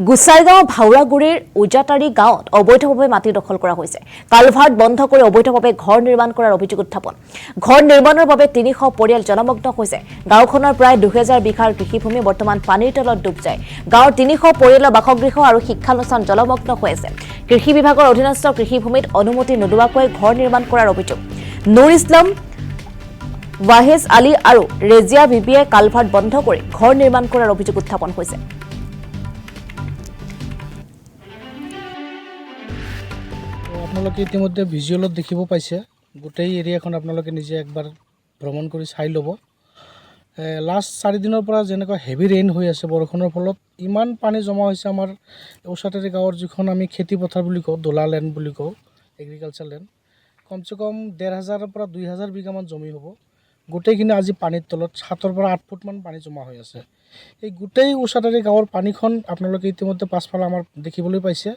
গোসাইগাঁও ভাওৰাগুৰিৰ উজাতাৰী গাঁৱত অবৈধভাৱে মাটি দখল কৰা হৈছে। কালভাৰ্ট বন্ধ কৰি অবৈধভাৱে ঘৰ নিৰ্মাণ কৰাৰ অভিযোগ উত্থাপন। ঘৰ নিৰ্মাণৰ বাবে ৩০০ পৰিয়াল জলমগ্ন হৈছে। গাঁওখনৰ প্ৰায় ২০০০ বিঘাৰ কৃষিভূমি বৰ্তমান পানীৰ তলত ডুব যায়। গাঁৱৰ ৩০০ পৰিয়ালৰ বাসগৃহ আৰু শিক্ষানুষ্ঠান জলমগ্ন হৈ আছে। কৃষি বিভাগৰ অধীনস্থ কৃষিভূমিত অনুমতি নোলোৱাকৈ ঘৰ নিৰ্মাণ কৰাৰ অভিযোগ। নুৰ ইছলাম, ৱাহেজ আলী আৰু ৰেজিয়া বিবিয়ে কালভাৰ্ট বন্ধ কৰি ঘৰ নিৰ্মাণ কৰাৰ অভিযোগ উত্থাপন হৈছে। আপোনালোকে ইতিমধ্যে ভিজুৱেলত দেখিব পাইছে, গোটেই এৰিয়াখন আপোনালোকে নিজে একবাৰ ভ্ৰমণ কৰি চাই ল'ব। লাষ্ট 4 দিনৰ পৰা যেনেকুৱা হেভি ৰেইন হৈ আছে, বৰষুণৰ ফলত ইমান পানী জমা হৈছে আমাৰ উচাতাৰী গাঁৱৰ যিখন আমি খেতি পথাৰ বুলি কওঁ, দোলা লেণ্ড বুলি কওঁ, এগ্ৰিকালচাৰ লেণ্ড, কমচে কম ১৫০০ পৰা ২০০০ বিঘামান জমি হ'ব। গোটেইখিনি আজি পানীৰ তলত 7 পৰা 8 ফুটমান পানী জমা হৈ আছে। এই গোটেই উচাতাৰী গাঁৱৰ পানীখন আপোনালোকে ইতিমধ্যে পাছফালে আমাৰ দেখিবলৈ পাইছে।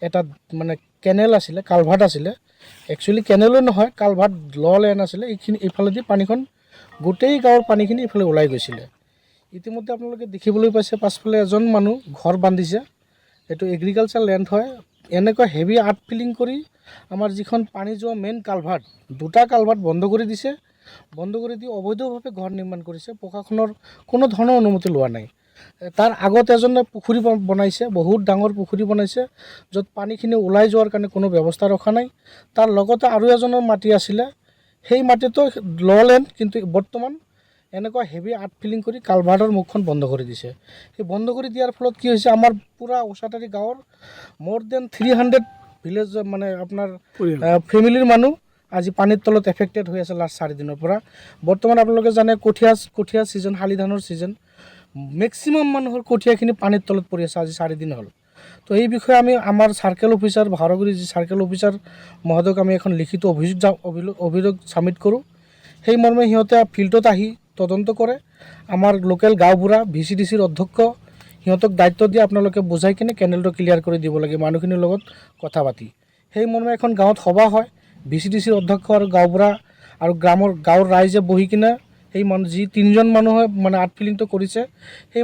এটা মানে কেনেল আছিলে, কালভাৰ্ট আছিলে, একচুৱেলি কেনেলো নহয়, কালভাৰ্ট লেন আছিলে। এইখিনি এইফালেদি পানীখন গোটেই গাঁৱৰ পানীখিনি এইফালে ওলাই গৈছিলে। ইতিমধ্যে আপোনালোকে দেখিবলৈ পাইছে পাছফালে এজন মানুহ ঘৰ বান্ধিছে। এইটো এগ্ৰিকালচাৰ লেণ্ড হয়। এনেকুৱা হেভি আৰ্ট ফিলিং কৰি আমাৰ যিখন পানী যোৱা মেইন কালভাৰ্ট, 2টা কালভাৰ্ট বন্ধ কৰি দিছে। বন্ধ কৰি দি অবৈধভাৱে ঘৰ নিৰ্মাণ কৰিছে। প্ৰশাসনৰ কোনো ধৰণৰ অনুমতি লোৱা নাই। তাৰ আগত এজনে পুখুৰী বনাইছে, বহুত ডাঙৰ পুখুৰী বনাইছে, য'ত পানীখিনি ওলাই যোৱাৰ কাৰণে কোনো ব্যৱস্থা ৰখা নাই। তাৰ লগতে আৰু এজনৰ মাটি আছিলে, সেই মাটিটো লেণ্ড, কিন্তু বৰ্তমান এনেকুৱা হেভি আৰ্ট ফিলিং কৰি কালভাৰ্টৰ মুখখন বন্ধ কৰি দিছে। সেই বন্ধ কৰি দিয়াৰ ফলত কি হৈছে, আমাৰ পূৰা উচাতাৰী গাঁৱৰ মোৰ দেন 300 ভিলেজ মানে আপোনাৰ ফেমিলিৰ মানুহ আজি পানীৰ তলত এফেক্টেড হৈ আছে লাষ্ট 4 দিনৰ পৰা। বৰ্তমান আপোনালোকে জানে কঠীয়া ছিজন, শালি ধানৰ ছিজন, মেক্সিমাম মানুহৰ কঠীয়াখিনি পানীৰ তলত পৰি আছে আজি 4 দিন হ'ল। তো এই বিষয়ে আমি আমাৰ চাৰ্কেল অফিচাৰ, ভাওৰাগুৰি যি চাৰ্কেল অফিচাৰ মহোদয়ক আমি এখন লিখিত অভিযোগ ছাবমিট কৰোঁ। সেই মৰ্মে সিহঁতে ফিল্ডত আহি তদন্ত কৰে। আমাৰ লোকেল গাঁওবুঢ়া, VCDCৰ অধ্যক্ষ, সিহঁতক দায়িত্ব দিয়ে আপোনালোকে বুজাই কিনে কেনেলটো ক্লিয়াৰ কৰি দিব লাগে মানুহখিনিৰ লগত কথা পাতি। সেই মৰ্মে এখন গাঁৱত সভা হয়, VCDCৰ অধ্যক্ষ আৰু গাঁওবুঢ়া আৰু গাঁৱৰ ৰাইজে বহি কিনে সেই যি 3জন মানুহে মানে আৰ্ট ফিলিংটো কৰিছে, সেই